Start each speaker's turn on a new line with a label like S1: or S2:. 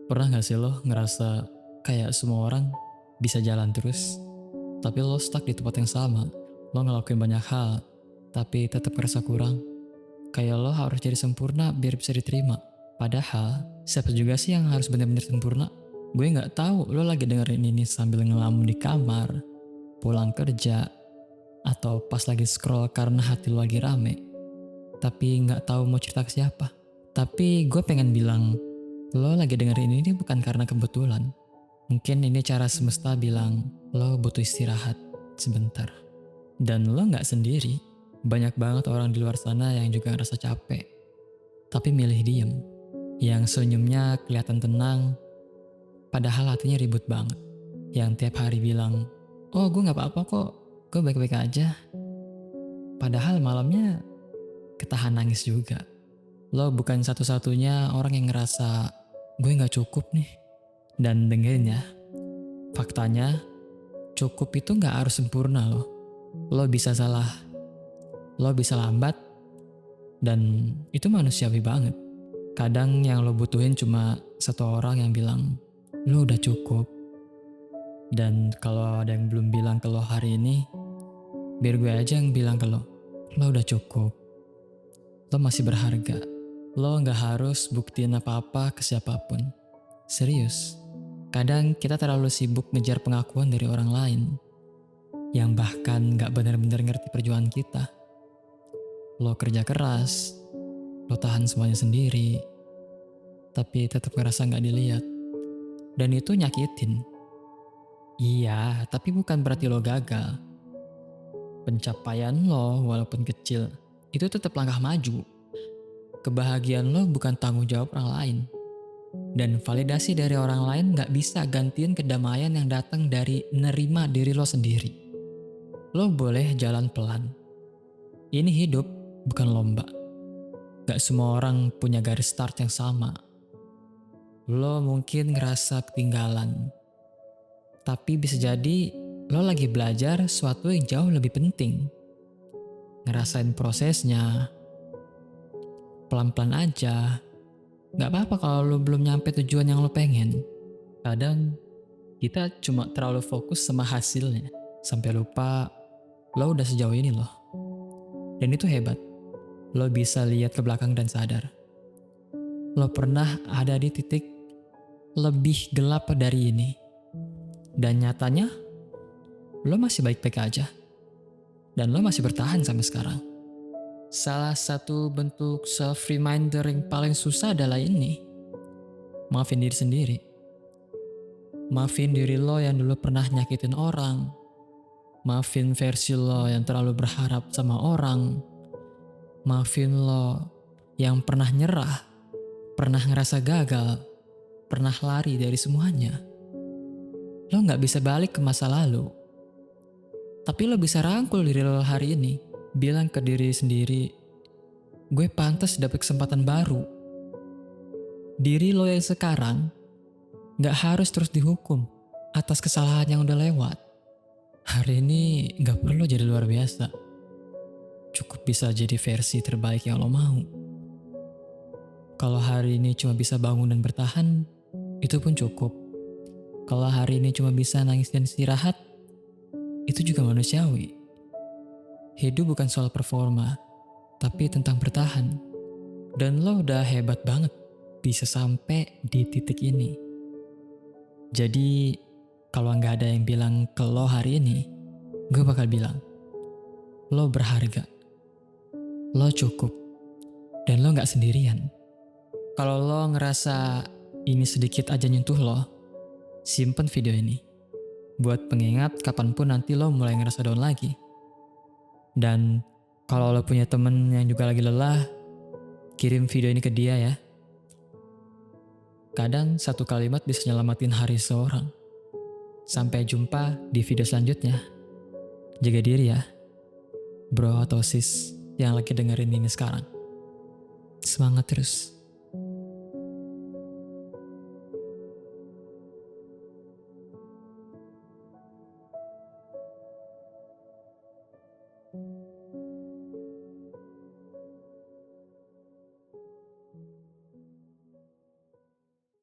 S1: Pernah gak sih lo ngerasa kayak semua orang bisa jalan terus, tapi lo stuck di tempat yang sama? Lo ngelakuin banyak hal, tapi tetap ngerasa kurang. Kayak lo harus jadi sempurna biar bisa diterima. Padahal, siapa juga sih yang harus benar-benar sempurna? Gue gak tahu lo lagi dengerin ini sambil ngelamun di kamar, pulang kerja, atau pas lagi scroll karena hati lo lagi rame, tapi gak tahu mau cerita ke siapa. Tapi gue pengen bilang, lo lagi dengerin ini bukan karena kebetulan. Mungkin ini cara semesta bilang, lo butuh istirahat sebentar. Dan lo gak sendiri. Banyak banget orang di luar sana yang juga ngerasa capek, tapi milih diem. Yang senyumnya kelihatan tenang, padahal hatinya ribut banget. Yang tiap hari bilang, oh gue gak apa-apa kok, gue baik-baik aja. Padahal malamnya ketahan nangis juga. Lo bukan satu-satunya orang yang ngerasa, gue gak cukup nih. Dan dengerin ya, faktanya cukup itu gak harus sempurna loh. Lo bisa salah, lo bisa lambat, dan itu manusiawi banget. Kadang yang lo butuhin cuma satu orang yang bilang, lo udah cukup. Dan kalau ada yang belum bilang ke lo hari ini, biar gue aja yang bilang ke lo udah cukup. Lo masih berharga. Lo gak harus buktiin apa-apa ke siapapun. Serius, kadang kita terlalu sibuk ngejar pengakuan dari orang lain, yang bahkan gak benar-benar ngerti perjuangan kita. Lo kerja keras, lo tahan semuanya sendiri, tapi tetap ngerasa gak dilihat. Dan itu nyakitin. Iya, tapi bukan berarti lo gagal. Pencapaian lo, walaupun kecil, itu tetap langkah maju. Kebahagiaan lo bukan tanggung jawab orang lain. Dan validasi dari orang lain gak bisa gantiin kedamaian yang datang dari nerima diri lo sendiri. Lo boleh jalan pelan. Ini hidup, bukan lomba. Gak semua orang punya garis start yang sama. Lo mungkin ngerasa ketinggalan, tapi bisa jadi lo lagi belajar sesuatu yang jauh lebih penting. Ngerasain prosesnya, pelan-pelan aja. Gak apa-apa kalau lo belum nyampe tujuan yang lo pengen. Kadang kita cuma terlalu fokus sama hasilnya, sampai lupa lo udah sejauh ini loh. Dan itu hebat. Lo bisa lihat ke belakang dan sadar, lo pernah ada di titik lebih gelap dari ini. Dan nyatanya, lo masih baik-baik aja. Dan lo masih bertahan sampai sekarang. Salah satu bentuk self-reminder yang paling susah adalah ini. Maafin diri sendiri. Maafin diri lo yang dulu pernah nyakitin orang. Maafin versi lo yang terlalu berharap sama orang. Maafin lo yang pernah nyerah, pernah ngerasa gagal, pernah lari dari semuanya. Lo gak bisa balik ke masa lalu, tapi lo bisa rangkul diri lo hari ini. Bilang ke diri sendiri, gue pantas dapet kesempatan baru. Diri lo yang sekarang gak harus terus dihukum atas kesalahan yang udah lewat. Hari ini gak perlu jadi luar biasa. Cukup bisa jadi versi terbaik yang lo mau. Kalau hari ini cuma bisa bangun dan bertahan, itu pun cukup. Kalau hari ini cuma bisa nangis dan istirahat, itu juga manusiawi. Hidup bukan soal performa, tapi tentang bertahan. Dan lo udah hebat banget bisa sampai di titik ini. Jadi, kalau nggak ada yang bilang ke lo hari ini, gue bakal bilang, lo berharga, lo cukup, dan lo nggak sendirian. Kalau lo ngerasa ini sedikit aja nyentuh lo, simpen video ini. Buat pengingat kapanpun nanti lo mulai ngerasa down lagi. Dan kalau lo punya temen yang juga lagi lelah, kirim video ini ke dia ya. Kadang satu kalimat bisa nyelamatin hari seorang. Sampai jumpa di video selanjutnya. Jaga diri ya, bro atau sis yang lagi dengerin ini sekarang. Semangat terus.